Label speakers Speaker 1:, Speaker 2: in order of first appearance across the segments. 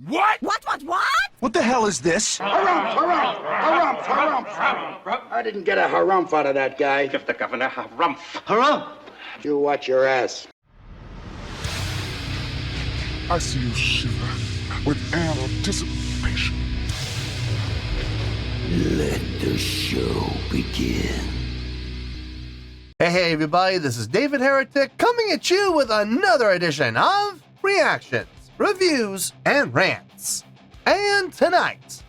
Speaker 1: What?
Speaker 2: What?
Speaker 3: What the hell is this?
Speaker 4: Harumph. I didn't get a harumph out of that guy.
Speaker 1: Give the governor harumph.
Speaker 3: Harumph!
Speaker 4: You watch your ass.
Speaker 5: I see you shiver with anticipation.
Speaker 6: Let the show begin.
Speaker 7: Hey everybody, this is David Heretic coming at you with another edition of Reactions, Reviews, and Rants. And tonight,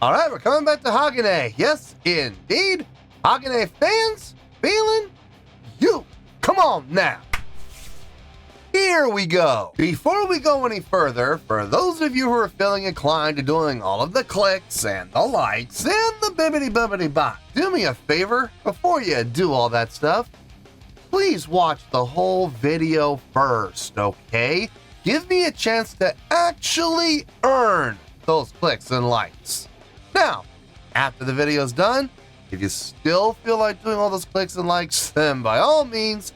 Speaker 7: alright, we're coming back to HAGANE. Yes, indeed. HAGANE Fans Feeling You. Come on now. Here we go. Before we go any further, for those of you who are feeling inclined to doing all of the clicks and the likes and the bibbity-bibbity bot, do me a favor before you do all that stuff. Please watch the whole video first, okay? Give me a chance to actually earn those clicks and likes. Now, after the video's done, if you still feel like doing all those clicks and likes, then by all means,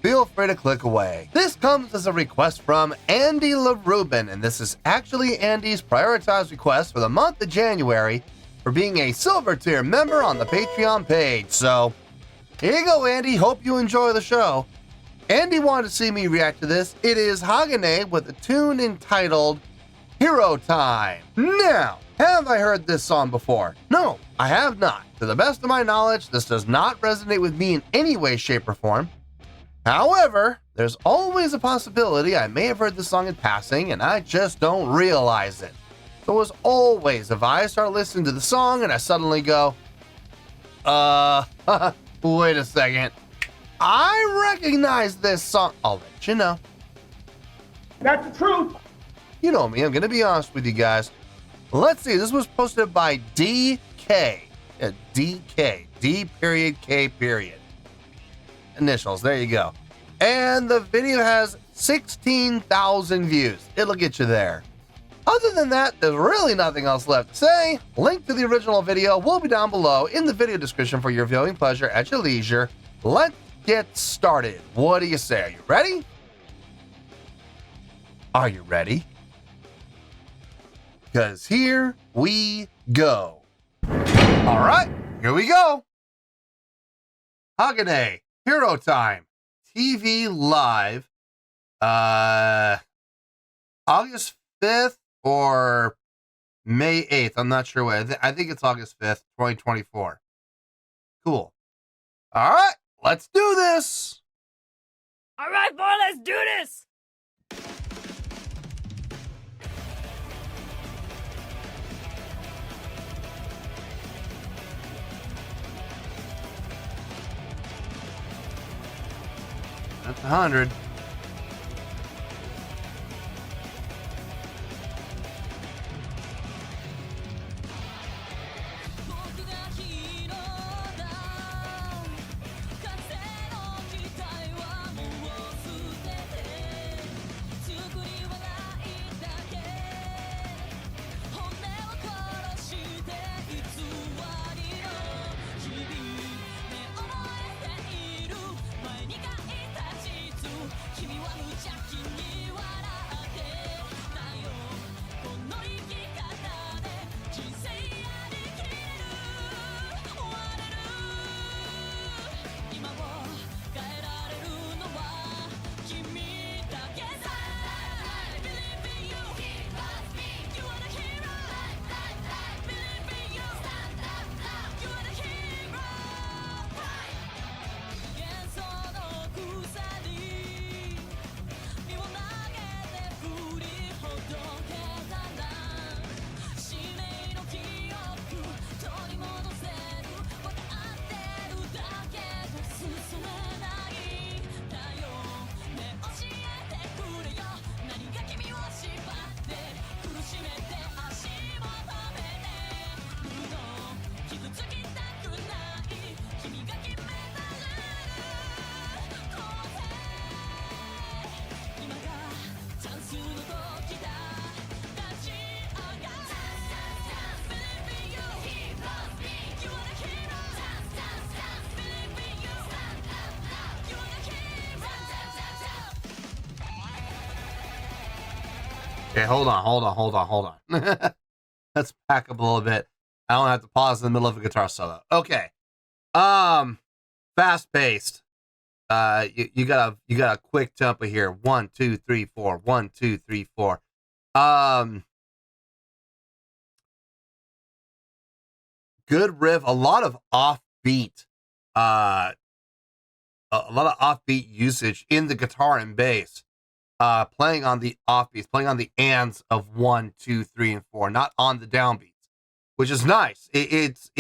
Speaker 7: feel free to click away. This comes as a request from Andy LaRubin, and this is actually Andy's prioritized request for the month of January for being a silver tier member on the Patreon page. So, here you go, Andy. Hope you enjoy the show. Andy wanted to see me react to this. It is HAGANE with a tune entitled HeroTime. Now, have I heard this song before? No, I have not. To the best of my knowledge, this does not resonate with me in any way, shape, or form. However, there's always a possibility I may have heard this song in passing and I just don't realize it. So as always, if I start listening to the song and I suddenly go, wait a second, I recognize this song, I'll let you know.
Speaker 1: That's the truth.
Speaker 7: You know me, I'm gonna be honest with you guys. Let's see, this was posted by DK. Yeah, DK, D period, K period. Initials, there you go. And the video has 16,000 views. It'll get you there. Other than that, there's really nothing else left to say. Link to the original video will be down below in the video description for your viewing pleasure at your leisure. Let's get started. What do you say? Are you ready? Are you ready? Because here we go. All right, here we go. HAGANE HeroTime TV Live, August 5th or May 8th. I'm not sure when. I think it's August 5th, 2024. Cool. All right, let's do this.
Speaker 2: All right, boy, let's do this.
Speaker 7: That's 100. Okay, hold on. Let's back up a little bit. I don't have to pause in the middle of a guitar solo. Okay. Fast paced. You got a quick tempo here. 1, 2, 3, 4. 1, 2, 3, 4. Good riff. A lot of offbeat. A lot of offbeat usage in the guitar and bass. Playing on the offbeats, playing on the ands of 1, 2, 3, and 4, not on the downbeats, which is nice. It's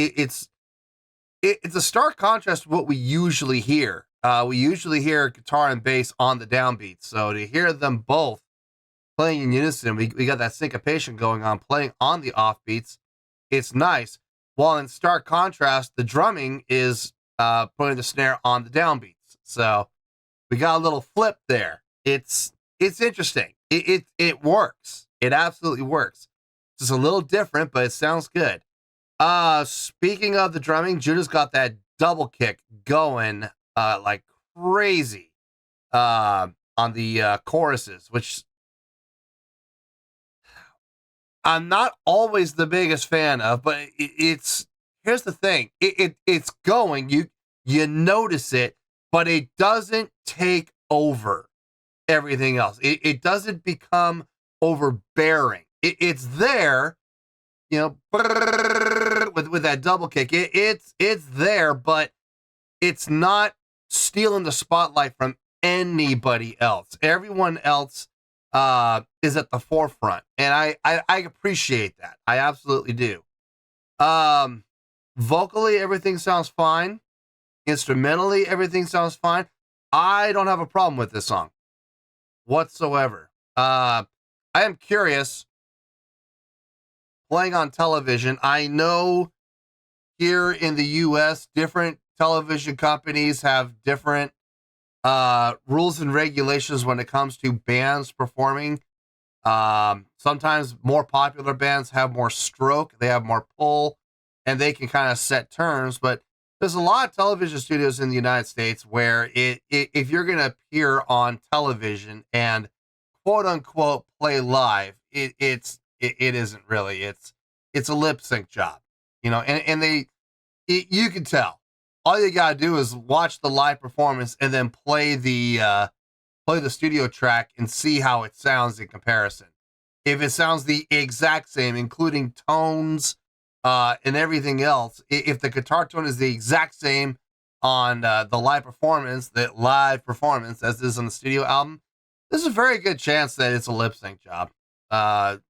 Speaker 7: a stark contrast to what we usually hear. We usually hear guitar and bass on the downbeats. So to hear them both playing in unison, we got that syncopation going on, playing on the offbeats. It's nice. While in stark contrast, the drumming is putting the snare on the downbeats. So we got a little flip there. It's interesting. It works. It absolutely works. It's just a little different, but it sounds good. Speaking of the drumming, Judah's got that double kick going like crazy on the choruses, which I'm not always the biggest fan of, but it's here's the thing. It's going. You notice it, but it doesn't take over everything else. It doesn't become overbearing. It's there, you know, with that double kick. It's there, but it's not stealing the spotlight from anybody else. Everyone else is at the forefront, and I appreciate that. I absolutely do. Vocally, everything sounds fine. Instrumentally, everything sounds fine. I don't have a problem with this song whatsoever. I am curious. Playing on television, I know here in the U.S., different television companies have different rules and regulations when it comes to bands performing. Sometimes more popular bands have more stroke, they have more pull, and they can kind of set terms. But there's a lot of television studios in the United States where if you're going to appear on television and quote unquote play live, it isn't really. It's a lip sync job, you know, and you can tell. All you gotta do is watch the live performance and then play the studio track and see how it sounds in comparison. If it sounds the exact same, including tones and everything else, if the guitar tone is the exact same on the live performance as is on the studio album, there's a very good chance that it's a lip sync job. And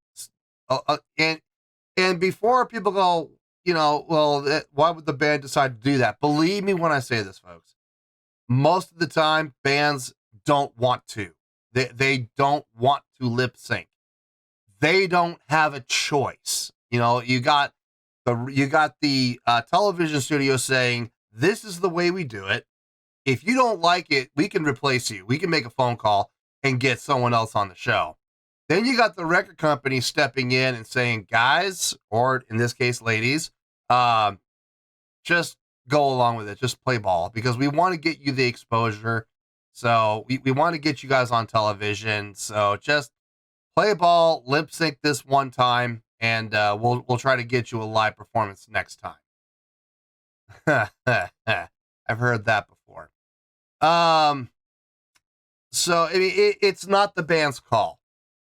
Speaker 7: before people go, you know, well, why would the band decide to do that? Believe me when I say this, folks. Most of the time, bands don't want to. They don't want to lip sync. They don't have a choice. You know, you got the television studio saying, this is the way we do it. If you don't like it, we can replace you. We can make a phone call and get someone else on the show. Then you got the record company stepping in and saying, guys, or in this case, ladies, just go along with it. Just play ball because we want to get you the exposure. So we want to get you guys on television. So just play ball, lip sync this one time, and we'll try to get you a live performance next time. I've heard that before. So I mean, it's not the band's call.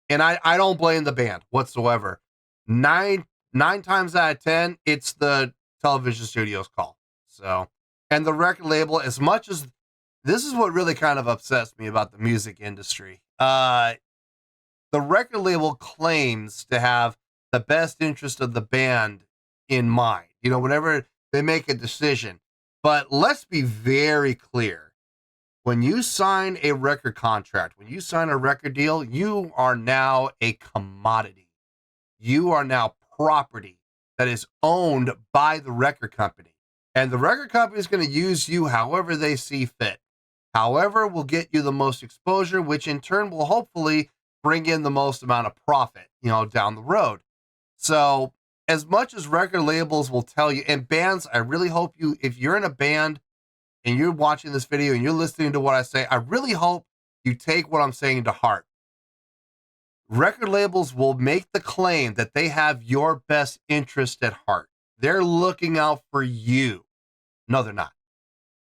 Speaker 7: And I don't blame the band whatsoever. Nine times out of 10, it's the television studio's call. So, and the record label, as much as this is what really kind of upsets me about the music industry. The record label claims to have the best interest of the band in mind, you know, whenever they make a decision. But let's be very clear. When you sign a record contract, when you sign a record deal, you are now a commodity. You are now property that is owned by the record company. And the record company is going to use you however they see fit. However will get you the most exposure, which in turn will hopefully bring in the most amount of profit, you know, down the road. So as much as record labels will tell you, and bands, I really hope you, if you're in a band, and you're watching this video and you're listening to what I say, I really hope you take what I'm saying to heart. record labels will make the claim that they have your best interest at heart. They're looking out for you. No, they're not.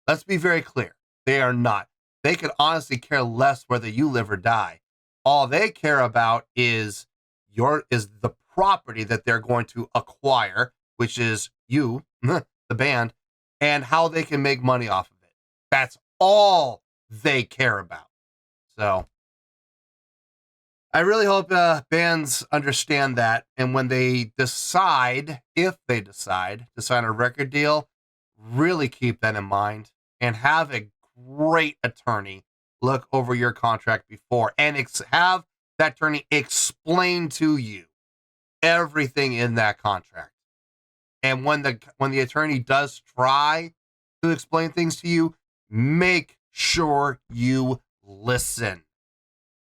Speaker 7: Let's be very clear. They are not. They could honestly care less whether you live or die. All they care about is the property that they're going to acquire, which is you, the band, and how they can make money off of it. That's all they care about. So I really hope bands understand that. And when they decide, if they decide to sign a record deal, really keep that in mind and have a great attorney look over your contract before and have that attorney explain to you everything in that contract. And when the attorney does try to explain things to you, make sure you listen,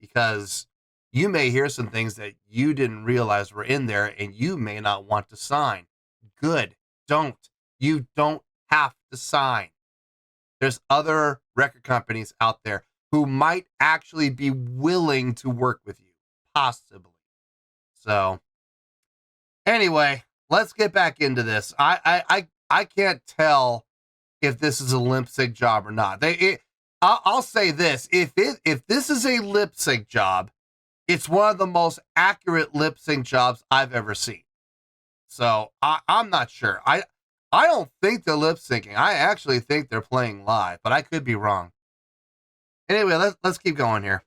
Speaker 7: because you may hear some things that you didn't realize were in there and you may not want to sign. Good. Don't. You don't have to sign. There's other record companies out there who might actually be willing to work with you, possibly. So anyway, let's get back into this. I can't tell if this is a lip sync job or not. I'll say this: if this is a lip sync job, it's one of the most accurate lip sync jobs I've ever seen. So I'm not sure. I don't think they're lip syncing. I actually think they're playing live, but I could be wrong. Anyway, let's keep going here.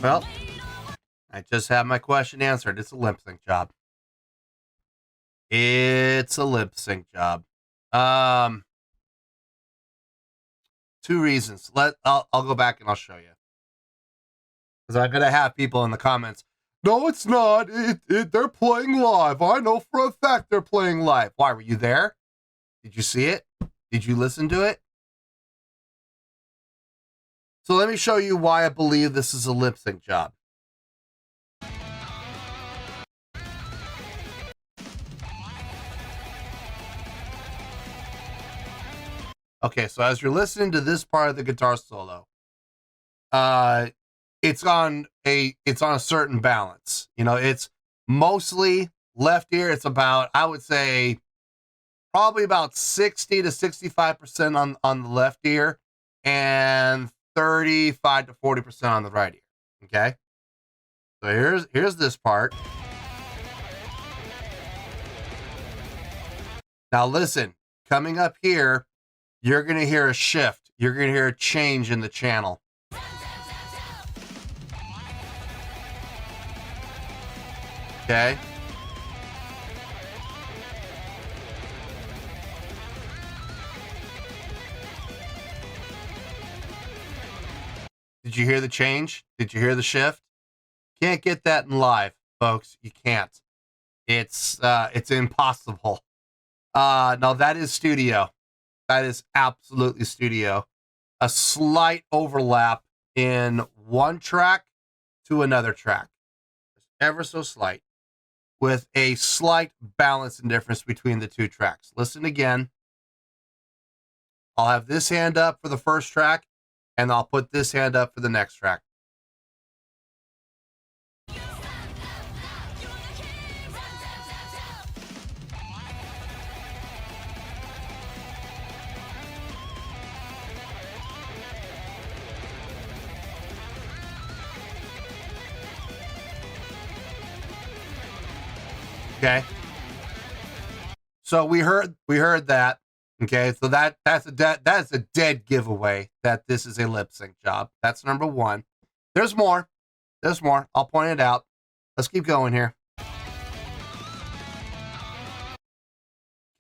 Speaker 7: Well, I just had my question answered. It's a lip sync job. It's a lip sync job. 2 reasons. I'll go back and I'll show you. Because I'm gonna have people in the comments. No, it's not. They're playing live. I know for a fact they're playing live. Why, were you there? Did you see it? Did you listen to it? So let me show you why I believe this is a lip sync job. Okay, so as you're listening to this part of the guitar solo, it's on a certain balance. You know, it's mostly left ear. It's about, I would say, probably about 60 to 65% on the left ear, and 35 to 40% on the right ear. Okay, so here's this part. Now listen, coming up here, you're gonna hear a shift. You're gonna hear a change in the channel. Okay. Did you hear the change? Did you hear the shift? Can't get that in live, folks. You can't. It's impossible. No, that is studio. That is absolutely studio. A slight overlap in one track to another track. Ever so slight. With a slight balance and difference between the 2 tracks. Listen again. I'll have this hand up for the first track, and I'll put this hand up for the next track. Okay. So we heard that. Okay, so that's a dead giveaway that this is a lip sync job. That's number one. There's more. There's more. I'll point it out. Let's keep going here.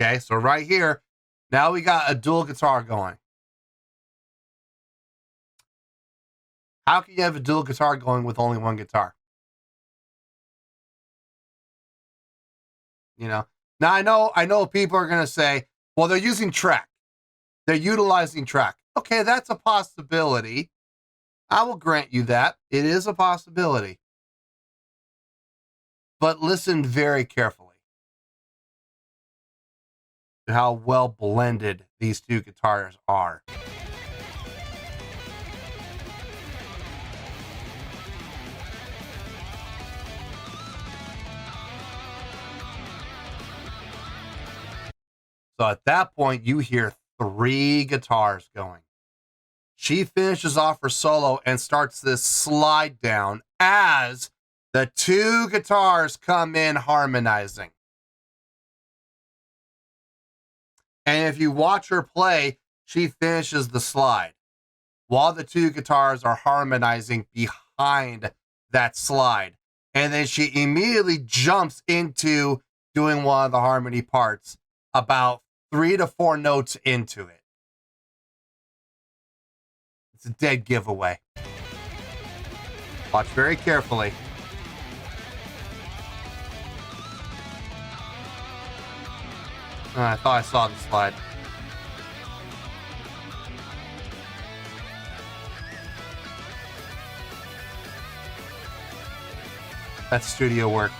Speaker 7: Okay, so right here, now we got a dual guitar going. How can you have a dual guitar going with only one guitar? You know, now I know people are going to say, well, they're using track. They're utilizing track. Okay, that's a possibility. I will grant you that. It is a possibility. But listen very carefully to how well blended these two guitars are. So at that point, you hear three guitars going. She finishes off her solo and starts this slide down as the two guitars come in harmonizing. And if you watch her play, she finishes the slide while the two guitars are harmonizing behind that slide. And then she immediately jumps into doing one of the harmony parts about 3 to 4 notes into it. It's a dead giveaway. Watch very carefully. I thought I saw the slide. That's studio work.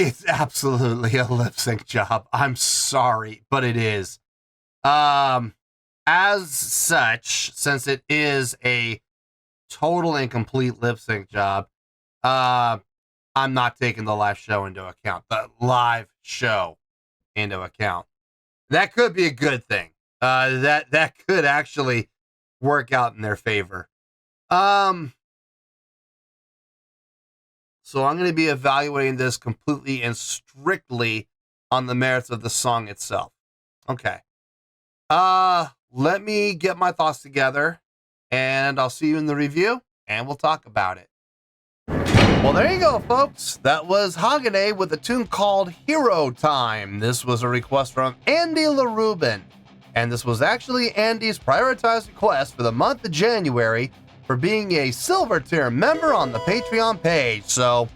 Speaker 7: It's absolutely a lip sync job. I'm sorry, but it is. As such, since it is a total and complete lip sync job, I'm not taking the live show into account. The live show into account. That could be a good thing. That could actually work out in their favor. So I'm going to be evaluating this completely and strictly on the merits of the song itself. Okay. Let me get my thoughts together, and I'll see you in the review, and we'll talk about it. Well, there you go, folks. That was HAGANE with a tune called HeroTime. This was a request from Andy LaRubin, and this was actually Andy's prioritized request for the month of January for being a silver tier member on the Patreon page. So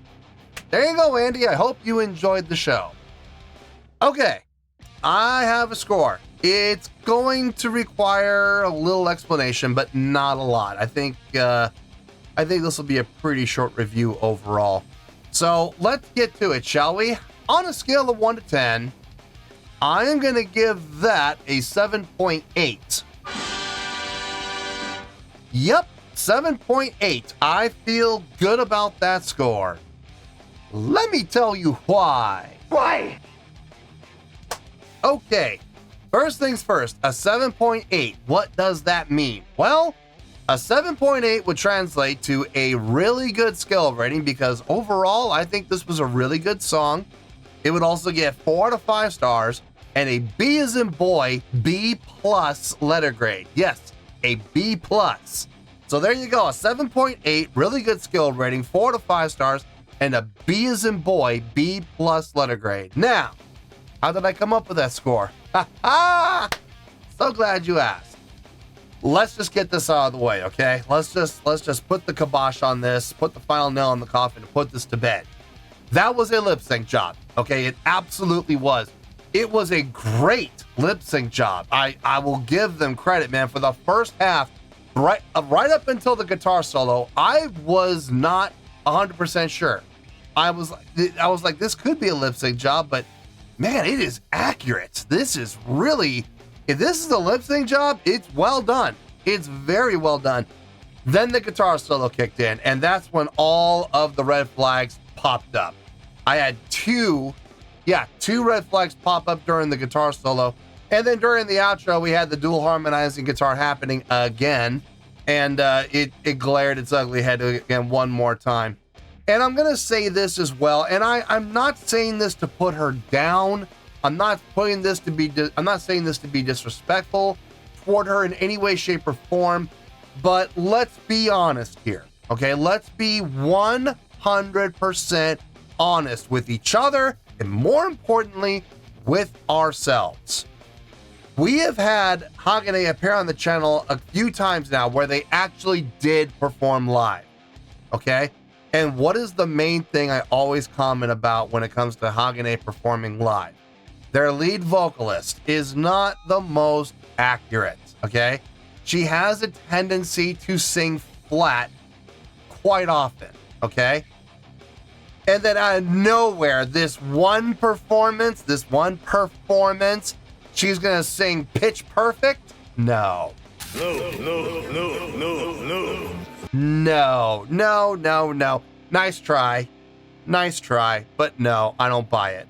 Speaker 7: there you go, Andy. I hope you enjoyed the show. Okay, I have a score. It's going to require a little explanation, but not a lot. I think this will be a pretty short review overall. So let's get to it, shall we? on a scale of 1 to 10, I am going to give that a 7.8. Yep, 7.8. I feel good about that score. Let me tell you why.
Speaker 1: Why?
Speaker 7: Okay, first things first, a 7.8. What does that mean? Well, a 7.8 would translate to a really good skill rating because overall, I think this was a really good song. It would also get 4 out of 5 stars and a B as in boy, B plus letter grade. Yes, a B plus. So there you go, a 7.8, really good skill rating, 4 out of 5 stars, and a B as in boy, B plus letter grade. Now, how did I come up with that score? Ha ha! So glad you asked. Let's just get this out of the way, okay? Let's just put the kibosh on this, put the final nail in the coffin, and put this to bed. That was a lip sync job, okay? It absolutely was. It was a great lip sync job. I will give them credit, man. For the first half, right up until the guitar solo, I was not 100% sure. I was like, this could be a lip sync job, but man, it is accurate. This is really, if this is a lip sync job, it's well done. It's very well done. Then the guitar solo kicked in, and that's when all of the red flags popped up. I had two red flags pop up during the guitar solo, and then during the outro, we had the dual harmonizing guitar happening again, and it glared its ugly head again one more time. And I'm gonna say this as well, and I'm not saying this to put her down. I'm not saying this to be disrespectful toward her in any way, shape, or form. But let's be honest here, okay? Let's be 100% honest with each other, and more importantly, with ourselves. We have had HAGANE appear on the channel a few times now where they actually did perform live, okay? And what is the main thing I always comment about when it comes to HAGANE performing live? Their lead vocalist is not the most accurate, okay? She has a tendency to sing flat quite often, okay? And then out of nowhere, this one performance, she's gonna sing pitch perfect? No. No. Nice try, but no, I don't buy it.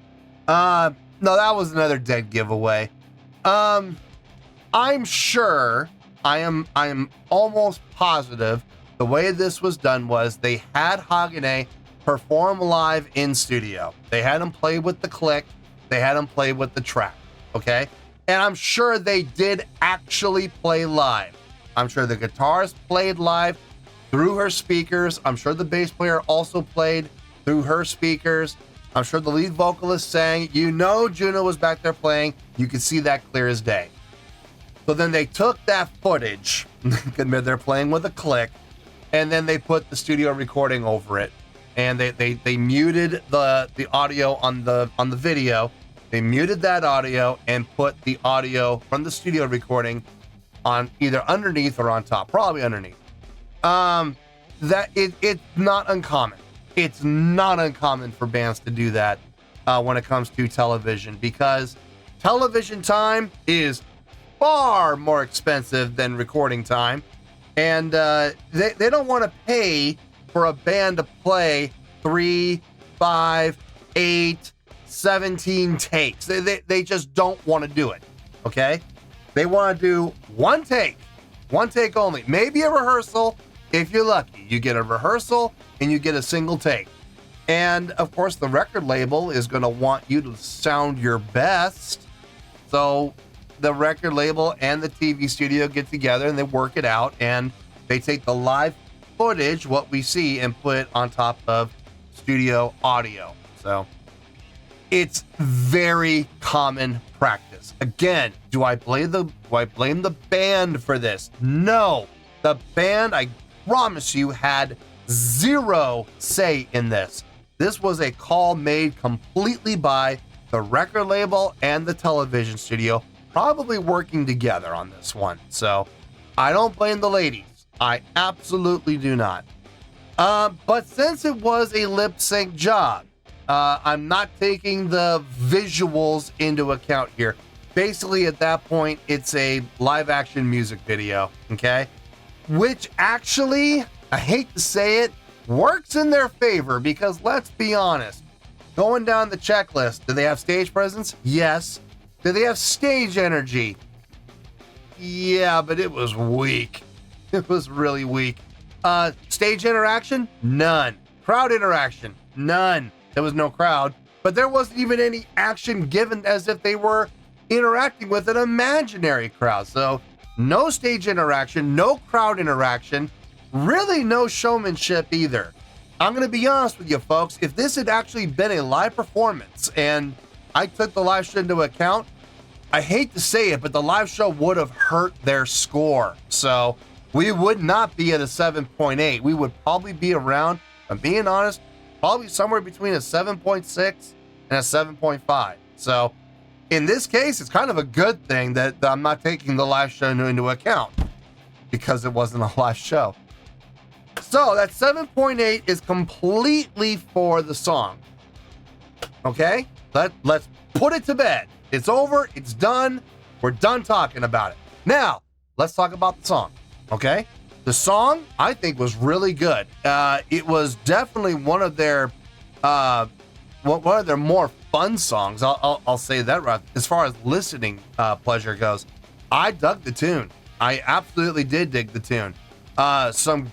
Speaker 7: No, that was another dead giveaway. I'm sure, I am almost positive the way this was done was they had HAGANE perform live in studio. They had him play with the click, they had him play with the track, okay? And I'm sure they did actually play live. I'm sure the guitarist played live through her speakers. I'm sure the bass player also played through her speakers. I'm sure the lead vocalist sang. You know Juno was back there playing. You could see that clear as day. So then they took that footage, they're playing with a click, and then they put the studio recording over it. And they muted the audio on the video. They muted that audio and put the audio from the studio recording on either underneath or on top, probably underneath. It's not uncommon. It's not uncommon for bands to do that when it comes to television, because television time is far more expensive than recording time, and they don't want to pay for a band to play 3, 5, 8, 17 takes. They just don't want to do it, okay? They want to do one take only. Maybe a rehearsal. If you're lucky, you get a rehearsal and you get a single take. And of course, the record label is going to want you to sound your best. So the record label and the TV studio get together and they work it out, and they take the live footage, what we see, and put it on top of studio audio. So it's very common practice. Again, do I blame the band for this? No. The band, I promise you, had zero say in this. This was a call made completely by the record label and the television studio, probably working together on this one. So I don't blame the ladies. I absolutely do not. But since it was a lip sync job, I'm not taking the visuals into account here. Basically, at that point, it's a live action music video, okay? Which actually, I hate to say it, works in their favor because let's be honest, going down the checklist, do they have stage presence? Yes. Do they have stage energy? Yeah, but it was weak. It was really weak. Stage interaction? None. Crowd interaction? None. There was no crowd, but there wasn't even any action given as if they were interacting with an imaginary crowd. So no stage interaction, no crowd interaction, really no showmanship either. I'm going to be honest with you folks, if this had actually been a live performance and I took the live show into account, I hate to say it, but the live show would have hurt their score. So we would not be at a 7.8. We would probably be around, if I'm being honest, probably somewhere between a 7.6 and a 7.5. So in this case, it's kind of a good thing that I'm not taking the live show into account because it wasn't a live show. So that 7.8 is completely for the song. Okay? Let's put it to bed. It's over. It's done. We're done talking about it. Now, let's talk about the song. Okay? The song, I think, was really good. It was definitely one of their more fun songs. I'll say that right. As far as listening pleasure goes, I dug the tune. I absolutely did dig the tune. Some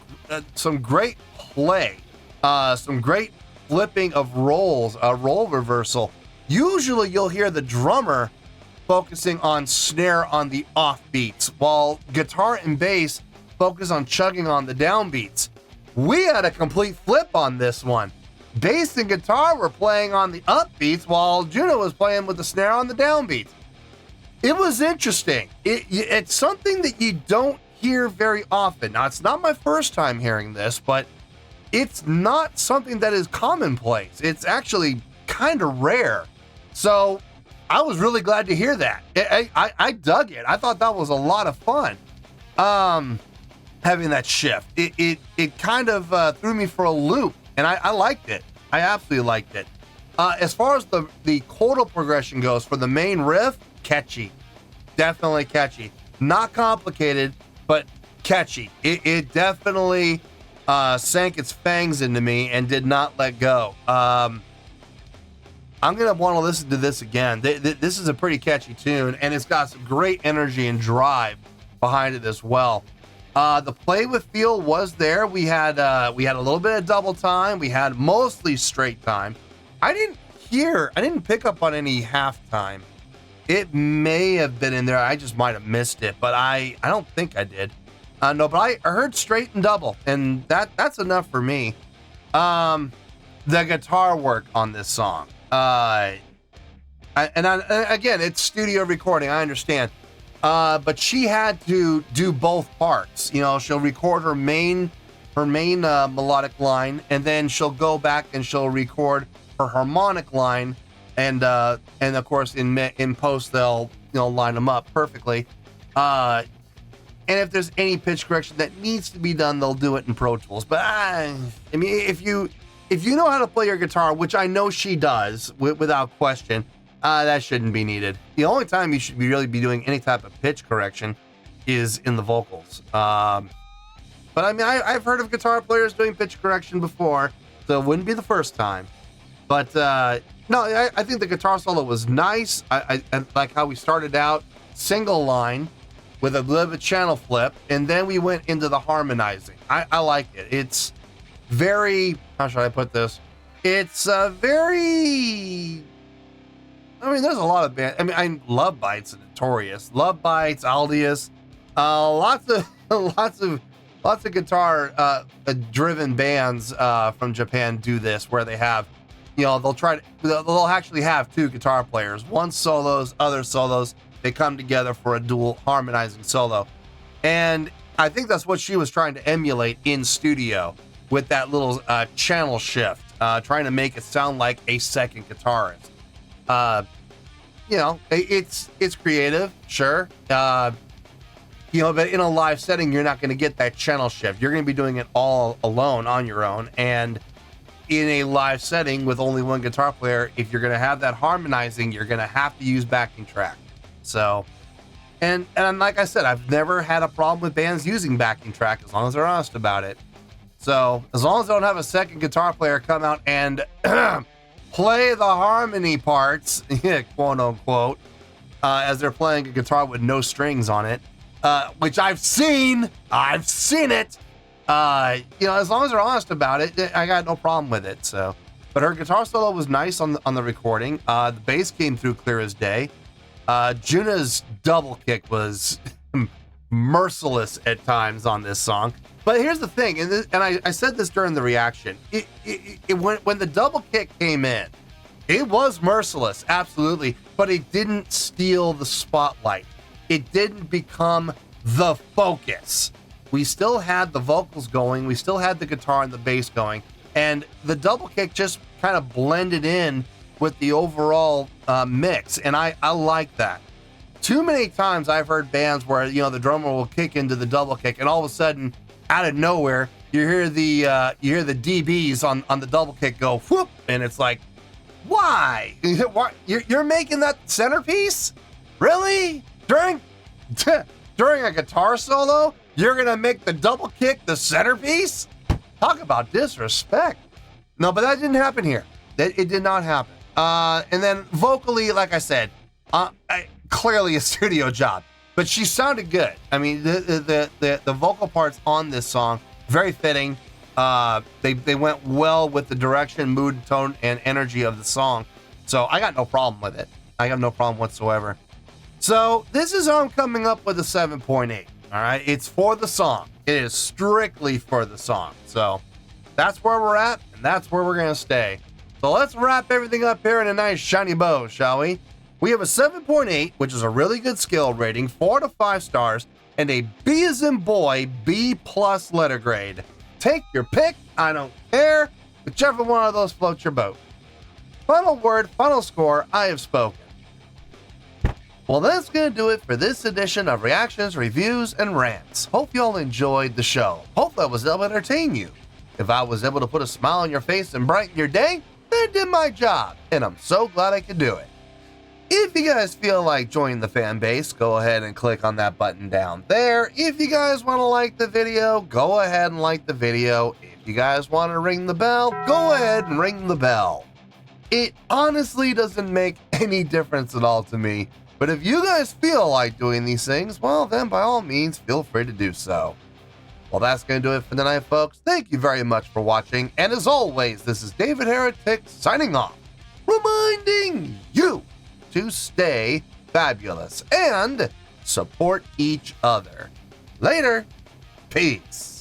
Speaker 7: great play, some great flipping of roles, a role reversal. Usually you'll hear the drummer focusing on snare on the offbeats, while guitar and bass focus on chugging on the downbeats. We had a complete flip on this one. Bass and guitar were playing on the upbeats, while Juno was playing with the snare on the downbeats. It was interesting. It's something that you don't hear very often. Now, it's not my first time hearing this, but it's not something that is commonplace. It's actually kind of rare. So I was really glad to hear that. I dug it. I thought that was a lot of fun. Having that shift. It kind of threw me for a loop, and I liked it. I absolutely liked it. As far as the chordal progression goes for the main riff, catchy. Definitely catchy. Not complicated, but catchy. It definitely sank its fangs into me and did not let go. I'm going to want to listen to this again. This is a pretty catchy tune, and it's got some great energy and drive behind it as well. The play with feel was there. We had a little bit of double time. We had mostly straight time. I didn't pick up on any halftime. It may have been in there. I just might have missed it, but I don't think I did. No, but I heard straight and double, and that's enough for me. The guitar work on this song. Again, it's studio recording, I understand. But she had to do both parts. You know, she'll record her main melodic line, and then she'll go back and she'll record her harmonic line, and of course in post they'll line them up perfectly. And if there's any pitch correction that needs to be done, they'll do it in Pro Tools. But I mean, if you know how to play your guitar, which I know she does without question, that shouldn't be needed. The only time you should really be doing any type of pitch correction is in the vocals. But I mean, I've heard of guitar players doing pitch correction before, so it wouldn't be the first time. But no, I think the guitar solo was nice. I like how we started out single line with a little bit of a channel flip, and then we went into the harmonizing. I like it. It's very, how should I put this? It's very, I mean, there's a lot of bands. I mean, Love Bites and Notorious. Love Bites, Aldius, lots of guitar driven bands from Japan do this, where they have, they'll actually have two guitar players, one solos, other solos. They come together for a dual harmonizing solo. And I think that's what she was trying to emulate in studio with that little channel shift, trying to make it sound like a second guitarist. It's creative, sure. But in a live setting, you're not going to get that channel shift. You're going to be doing it all alone on your own. And in a live setting with only one guitar player, if you're going to have that harmonizing, you're going to have to use backing track. So, and like I said, I've never had a problem with bands using backing track as long as they're honest about it. So as long as they don't have a second guitar player come out and play the harmony parts, quote unquote, as they're playing a guitar with no strings on it, which I've seen it. As long as they're honest about it, I got no problem with it. So, but her guitar solo was nice on the recording. The bass came through clear as day. Juna's double kick was merciless at times on this song. But here's the thing, and I said this during the reaction. When the double kick came in, it was merciless, absolutely, but it didn't steal the spotlight. It didn't become the focus. We still had the vocals going, we still had the guitar and the bass going, and the double kick just kind of blended in with the overall mix, and I like that. Too many times I've heard bands where the drummer will kick into the double kick, and all of a sudden, out of nowhere, you hear the DBs on the double kick go whoop, and it's like, why? You're making that centerpiece? Really? During a guitar solo, you're gonna make the double kick the centerpiece? Talk about disrespect. No, but that didn't happen here. It did not happen. And then vocally, like I said, clearly a studio job, but she sounded good. I mean, the vocal parts on this song, very fitting. They went well with the direction, mood, tone, and energy of the song. So I got no problem with it. I have no problem whatsoever. So this is how I'm coming up with a 7.8. All right, it's for the song. It is strictly for the song. So that's where we're at, and that's where we're gonna stay. So let's wrap everything up here in a nice shiny bow, shall we? We have a 7.8, which is a really good skill rating, 4 to 5 stars, and a B as in boy, B+ letter grade. Take your pick, I don't care, whichever one of those floats your boat. Final word, final score, I have spoken. Well, that's going to do it for this edition of Reactions, Reviews, and Rants. Hope you all enjoyed the show. Hope I was able to entertain you. If I was able to put a smile on your face and brighten your day, then I did my job, and I'm so glad I could do it. If you guys feel like joining the fan base, go ahead and click on that button down there. If you guys want to like the video, go ahead and like the video. If you guys want to ring the bell, go ahead and ring the bell. It honestly doesn't make any difference at all to me. But if you guys feel like doing these things, well, then by all means, feel free to do so. Well, that's going to do it for tonight, folks. Thank you very much for watching. And as always, this is David Heretic signing off, reminding you to stay fabulous and support each other. Later. Peace.